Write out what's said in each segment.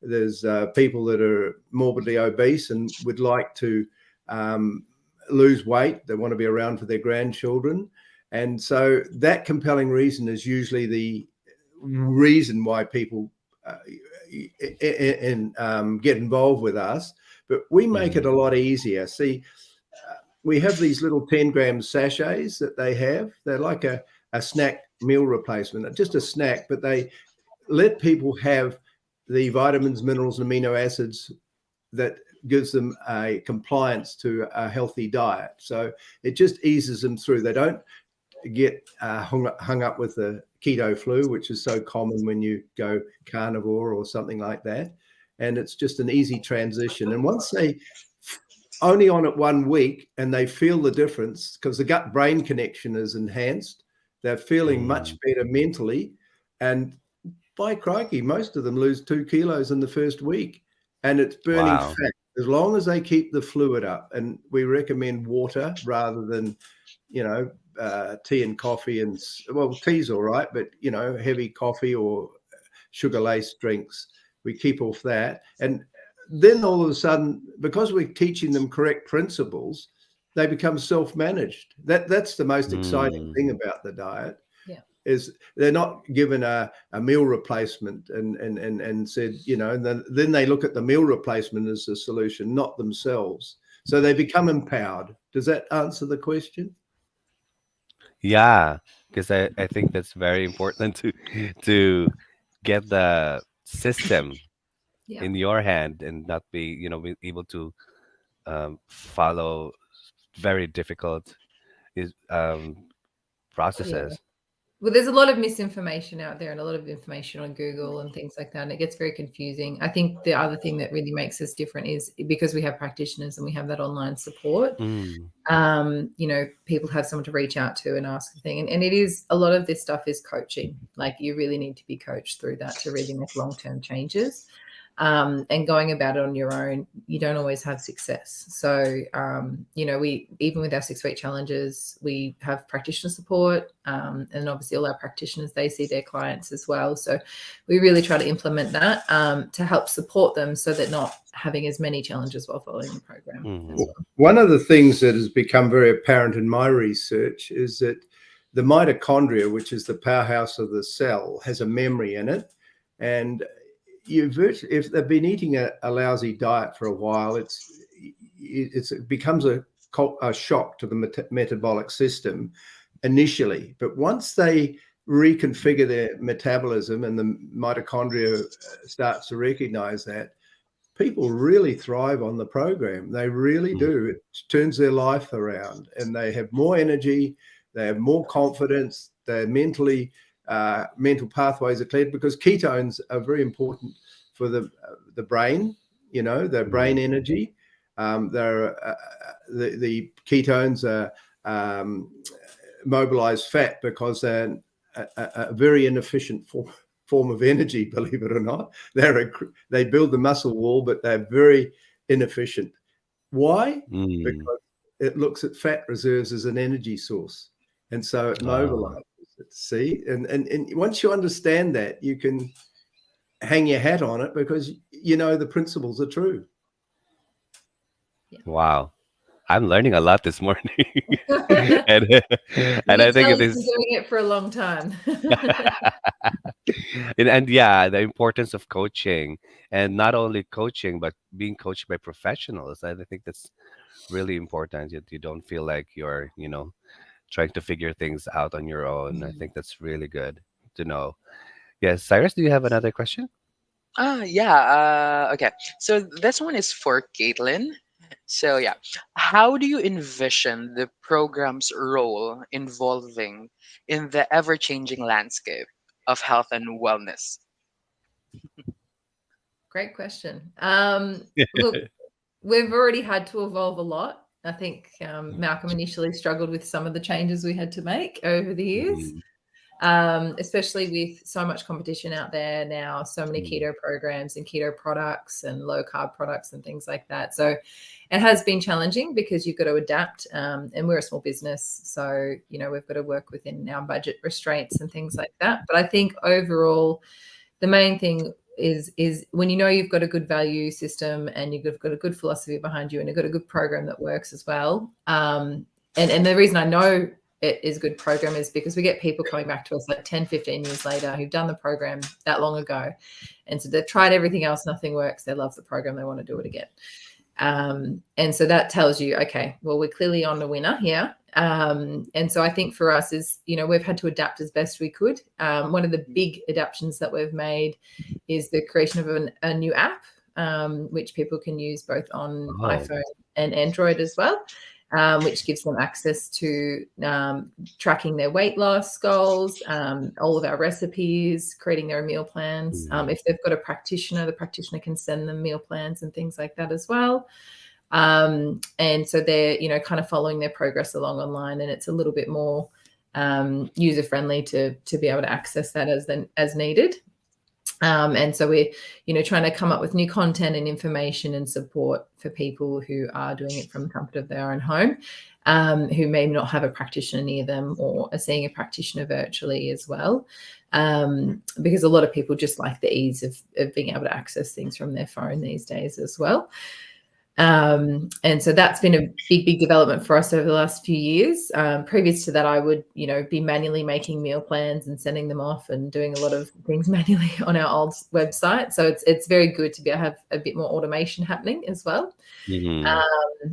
There's people that are morbidly obese and would like to lose weight. They want to be around for their grandchildren. And so that compelling reason is usually the reason why people get involved with us. But we make it a lot easier. See, we have these little 10-gram sachets that they have. They're like a snack meal replacement, just a snack, but they let people have the vitamins, minerals, and amino acids that gives them a compliance to a healthy diet. So it just eases them through. They don't get hung up with the keto flu, which is so common when you go carnivore or something like that. And it's just an easy transition. And once they only on it 1 week and they feel the difference, because the gut-brain connection is enhanced, they're feeling much better mentally. And by crikey, most of them lose 2 kilos in the first week. And it's burning fat as long as they keep the fluid up. And we recommend water rather than, tea and coffee. And well, tea's all right, but, heavy coffee or sugar-laced drinks, we keep off that. And then all of a sudden, because we're teaching them correct principles, they become self-managed. That's the most exciting thing about the diet. Is they're not given a meal replacement and said, and then they look at the meal replacement as the solution, not themselves. So they become empowered. Does that answer the question? Yeah, because I think that's very important to get the system in your hand and not be, able to follow very difficult processes. Well, there's a lot of misinformation out there and a lot of information on Google and things like that, and it gets very confusing. I think the other thing that really makes us different is because we have practitioners and we have that online support, people have someone to reach out to and ask the thing. And it is, a lot of this stuff is coaching. Like, you really need to be coached through that to really make long-term changes. And going about it on your own, you don't always have success. So, we, even with our 6-week challenges, we have practitioner support, and obviously all our practitioners, they see their clients as well. So we really try to implement that to help support them so they're not having as many challenges while following the program. As well. One of the things that has become very apparent in my research is that the mitochondria, which is the powerhouse of the cell, has a memory in it. And if they've been eating a lousy diet for a while, it becomes a shock to the metabolic system initially. But once they reconfigure their metabolism and the mitochondria starts to recognize that, people really thrive on the program. They really do. It turns their life around, and they have more energy, they have more confidence, they're mental pathways are cleared, because ketones are very important for the brain, their brain energy. The ketones are mobilize fat because they're a very inefficient form of energy, believe it or not. They build the muscle wall, but they're very inefficient. Why? Because it looks at fat reserves as an energy source, and so it mobilizes. See, and once you understand that, you can hang your hat on it because the principles are true. Wow, I'm learning a lot this morning, and I think it is doing it for a long time. and the importance of coaching, and not only coaching but being coached by professionals. I think that's really important. You don't feel like you're trying to figure things out on your own. I think that's really good to know. Yes, Cyrus, do you have another question? Okay. So this one is for Caitlin. So yeah, how do you envision the program's role involving in the ever-changing landscape of health and wellness? Great question. Look, we've already had to evolve a lot. I think Malcolm initially struggled with some of the changes we had to make over the years, especially with so much competition out there now, so many keto programs and keto products and low carb products and things like that. So it has been challenging because you've got to adapt, and we're a small business. So, we've got to work within our budget restraints and things like that. But I think overall, the main thing is when you know you've got a good value system and you've got a good philosophy behind you and you've got a good program that works as well. And the reason I know it is a good program is because we get people coming back to us like 10, 15 years later who've done the program that long ago. And so they've tried everything else, nothing works. They love the program. They want to do it again. And so that tells you, okay, well, we're clearly on a winner here. And so I think for us is, we've had to adapt as best we could. One of the big adaptations that we've made is the creation of a new app, which people can use both on iPhone and Android as well, which gives them access to tracking their weight loss goals, all of our recipes, creating their meal plans. If they've got a practitioner, the practitioner can send them meal plans and things like that as well. And so they're, kind of following their progress along online, and it's a little bit more user friendly to be able to access that as needed. And so we're, trying to come up with new content and information and support for people who are doing it from the comfort of their own home, who may not have a practitioner near them or are seeing a practitioner virtually as well. Because a lot of people just like the ease of being able to access things from their phone these days as well. And so that's been a big development for us over the last few years. Previous to that, I would, be manually making meal plans and sending them off and doing a lot of things manually on our old website. So it's very good to be able to have a bit more automation happening as well.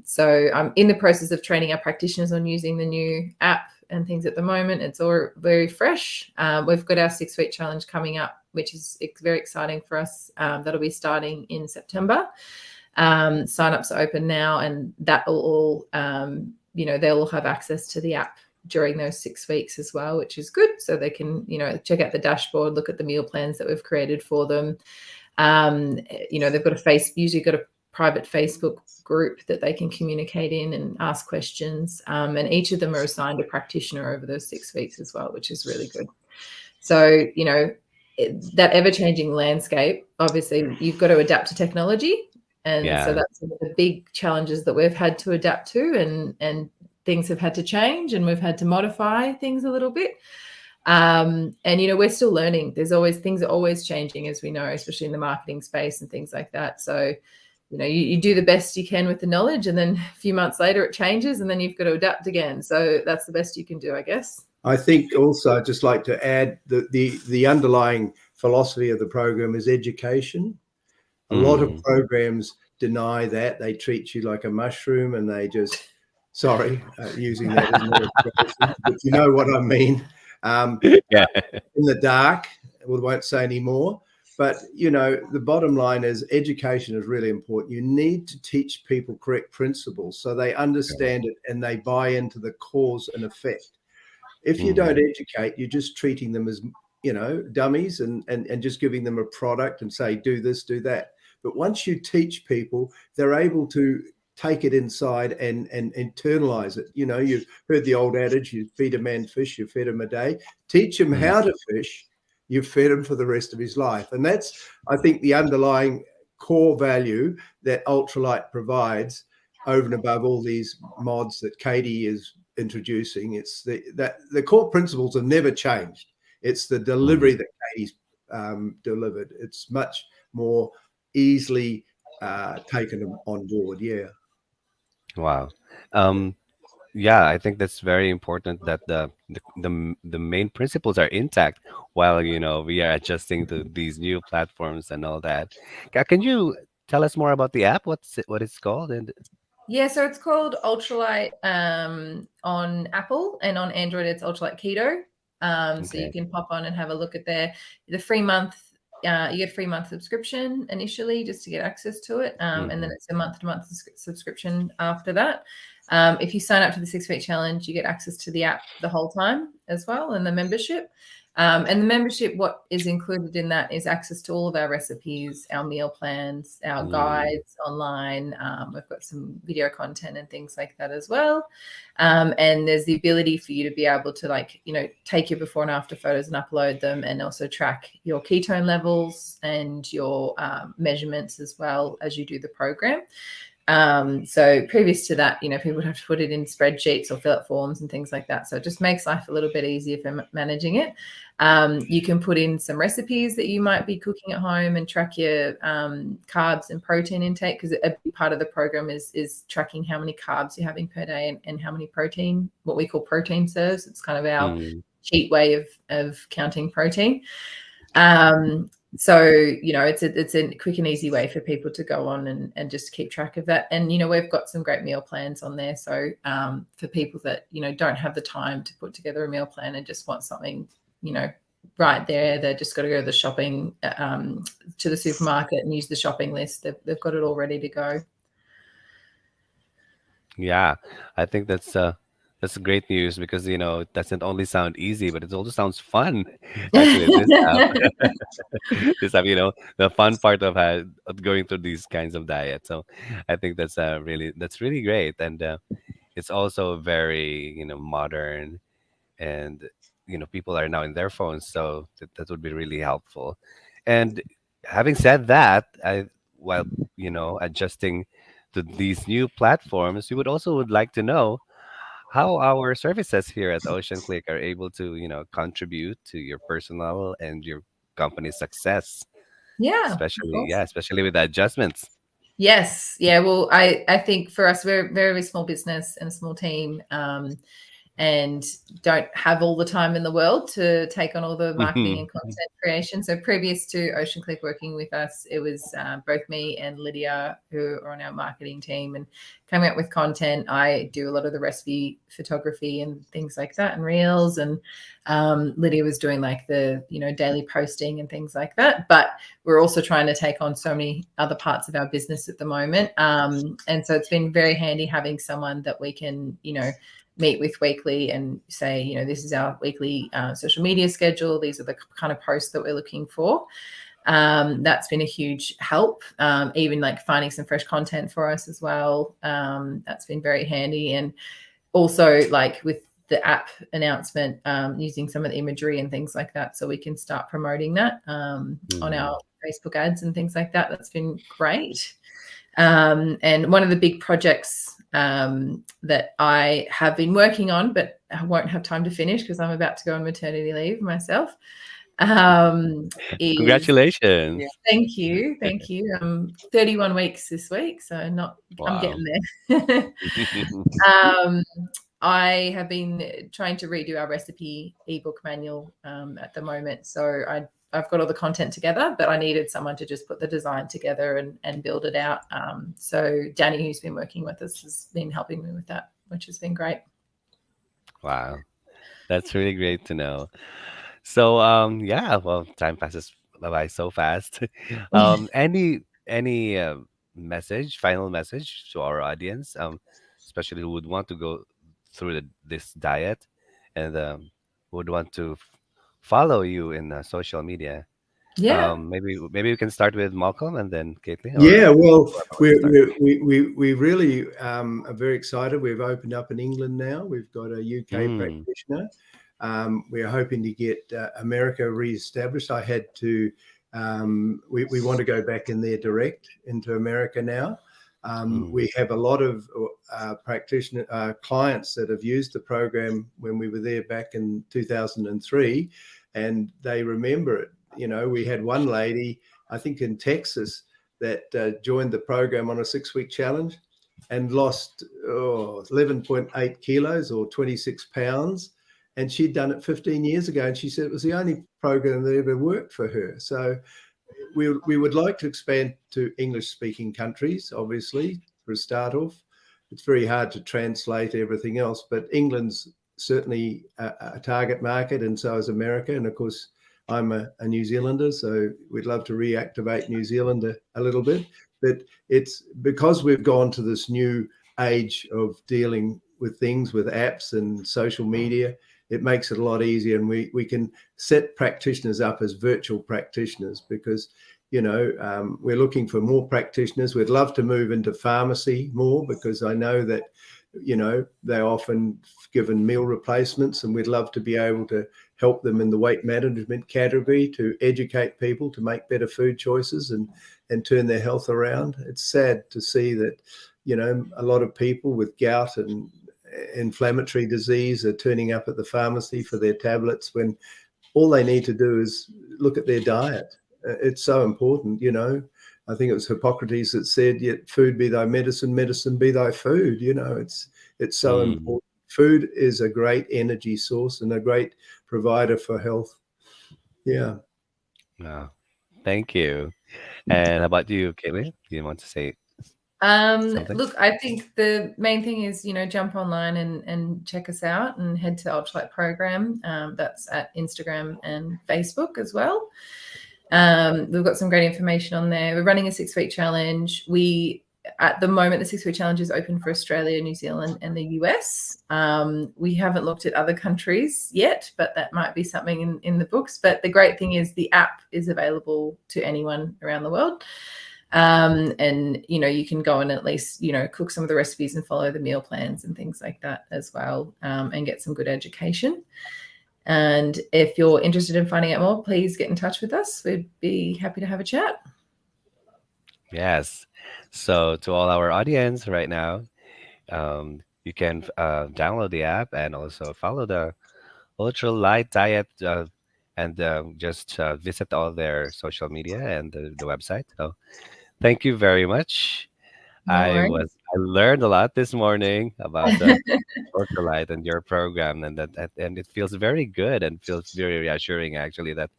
So I'm in the process of training our practitioners on using the new app and things at the moment. It's all very fresh. We've got our 6-week challenge coming up, which is very exciting for us. That'll be starting in September. Sign-ups are open now, and that will all, they'll all have access to the app during those 6 weeks as well, which is good. So they can, check out the dashboard, look at the meal plans that we've created for them. They've got usually got a private Facebook group that they can communicate in and ask questions. And each of them are assigned a practitioner over those 6 weeks as well, which is really good. So, that ever-changing landscape, obviously you've got to adapt to technology. And so that's one of the big challenges that we've had to adapt to, and things have had to change, and we've had to modify things a little bit. And, we're still learning. Things are always changing, as we know, especially in the marketing space and things like that. So, you do the best you can with the knowledge, and then a few months later it changes, and then you've got to adapt again. So that's the best you can do, I guess. I think also I'd just like to add that the underlying philosophy of the program is education. A lot of programs deny that. They treat you like a mushroom, and they just, using that as an illustration, but you know what I mean. In the dark, we won't say any more. But, the bottom line is education is really important. You need to teach people correct principles so they understand it and they buy into the cause and effect. If you don't educate, you're just treating them as, dummies and just giving them a product and say, do this, do that. But once you teach people, they're able to take it inside and internalize it. You've heard the old adage, you feed a man fish, you fed him a day. Teach him how to fish, you've fed him for the rest of his life. And that's, I think, the underlying core value that Ultralight provides over and above all these mods that Katie is introducing. It's the core principles have never changed. It's the delivery that Katie's delivered. It's much more easily taken on board. Wow. I think that's very important that the main principles are intact while we are adjusting to these new platforms and all that. Can you tell us more about the app? What it's called? And so it's called Ultralight on Apple, and on Android it's Ultralight Keto. So you can pop on and have a look at the free month. You get a free month subscription initially just to get access to it. And then it's a month-to-month subscription after that. If you sign up to the 6-week challenge, you get access to the app the whole time as well, and the membership. And the membership, what is included in that is access to all of our recipes, our meal plans, our guides online. We've got some video content and things like that as well. And there's the ability for you to be able to take your before and after photos and upload them, and also track your ketone levels and your measurements as well as you do the program. So previous to that, people would have to put it in spreadsheets or fill out forms and things like that. So it just makes life a little bit easier for managing it. You can put in some recipes that you might be cooking at home and track your carbs and protein intake, because a big part of the program is tracking how many carbs you're having per day and how many protein, what we call protein serves. It's kind of our cheat way of counting protein. So, it's a quick and easy way for people to go on and just keep track of that. And, we've got some great meal plans on there. So for people that, don't have the time to put together a meal plan and just want something, right there, they've just got to go to the shopping, to the supermarket and use the shopping list. They've got it all ready to go. Yeah, I think that's great news, because it doesn't only sound easy, but it also sounds fun. Actually, this this app, the fun part of going through these kinds of diets. So I think that's really great, and it's also very modern, and people are now in their phones, so that would be really helpful. And having said that, while adjusting to these new platforms, we would like to know how our services here at OceanClick are able to contribute to your personal and your company's success, Yeah, especially with the adjustments. Yes. Yeah. Well, I think for us, we're a very small business and a small team, and don't have all the time in the world to take on all the marketing and content creation. So previous to OceanClick working with us, it was both me and Lydia who are on our marketing team and coming up with content. I do a lot of the recipe photography and things like that and reels, and Lydia was doing like the daily posting and things like that. But we're also trying to take on so many other parts of our business at the moment, and so it's been very handy having someone that we can meet with weekly and say, this is our weekly social media schedule. These are the kind of posts that we're looking for. That's been a huge help. Even like finding some fresh content for us as well. That's been very handy. And also like with the app announcement, using some of the imagery and things like that, so we can start promoting that on our Facebook ads and things like that. That's been great. And one of the big projects that I have been working on, but I won't have time to finish because I'm about to go on maternity leave myself. Congratulations. Thank you. 31 weeks this week, so I'm getting there. I have been trying to redo our recipe ebook manual at the moment. So I've got all the content together, but I needed someone to just put the design together and build it out. So Danny, who's been working with us, has been helping me with that, which has been great. Wow, that's really great to know. So well, time passes by so fast. Any final message to our audience, especially who would want to go through this diet and would want to follow you in social media? Yeah. Maybe we can start with Malcolm and then Caitlin. Yeah, well, we really are very excited. We've opened up in England now. We've got a UK practitioner. We are hoping to get America re-established. I had to. We want to go back in there direct into America now. We have a lot of practitioner clients that have used the program when we were there back in 2003, and they remember it. We had one lady, I think in Texas, that joined the program on a 6-week challenge and lost 11.8 kilos or 26 pounds. And she'd done it 15 years ago. And she said it was the only program that ever worked for her. So we would like to expand to English-speaking countries, obviously, for a start off. It's very hard to translate everything else, but England's certainly a target market, and so is America. And of course, I'm a New Zealander, so we'd love to reactivate New Zealand a little bit. But it's because we've gone to this new age of dealing with things with apps and social media, it makes it a lot easier. And we can set practitioners up as virtual practitioners because, we're looking for more practitioners. We'd love to move into pharmacy more because I know that, they're often given meal replacements, and we'd love to be able to help them in the weight management category to educate people to make better food choices and turn their health around. It's sad to see that, You know, a lot of people with gout and inflammatory disease are turning up at the pharmacy for their tablets when all they need to do is look at their diet. It's so important, you know. I think it was Hippocrates that said, "Yet food be thy medicine, medicine be thy food." You know, it's so Mm. important. Food is a great energy source and a great provider for health. Yeah. Wow. Thank you. And how about you, Caitlin? Do you want to say something? Look, I think the main thing is, jump online and check us out and head to Ultralight Program. That's at Instagram and Facebook as well. We've got some great information on there. We're running a 6-week challenge. At the moment, the 6-week challenge is open for Australia, New Zealand, and the US. We haven't looked at other countries yet, but that might be something in the books. But the great thing is the app is available to anyone around the world. And you can go and at least cook some of the recipes and follow the meal plans and things like that as well, and get some good education. And if you're interested in finding out more, please get in touch with us. We'd be happy to have a chat. Yes. So to all our audience right now, you can download the app and also follow the Ultra Light Diet, and just visit all their social media and the website. So thank you very much. No worries. I learned a lot this morning about the Ultralight and your program, and and it feels very good and feels very reassuring actually that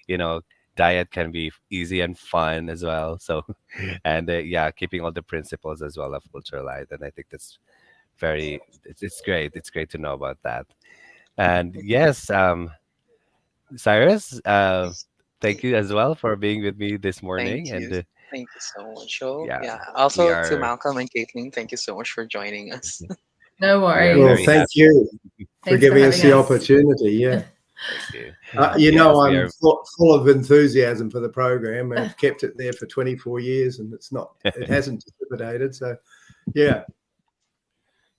you know diet can be easy and fun as well. So and yeah, keeping all the principles as well of Ultralight, and I think that's it's great. It's great to know about that. And yes, Cyrus, thank you as well for being with me this Thank morning. you. And Thank you so much, Joe. yeah, Yeah. we Also to are Malcolm and Caitlin, thank you so much for joining us. No we are Well, worries. very thank happy. you for Thanks for giving us having the us. opportunity. Yeah. Thank you. You Yes, know, we I'm are. full of enthusiasm for the program. I've kept it there for 24 years and it hasn't dissipated. So, yeah.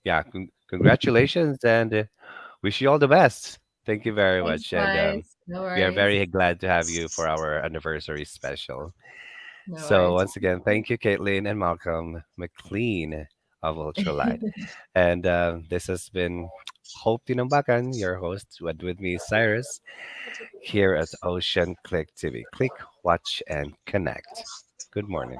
Yeah, congratulations and wish you all the best. Thank you very Thanks, much. And guys. No we are worries. very glad to have you for our anniversary special. No So, worries. once again, thank you, Caitlin and Malcolm McLean of Ultralight. And this has been Hope Tinambakan, your host, with me, Cyrus, here at Ocean Click TV. Click, watch, and connect. Good morning.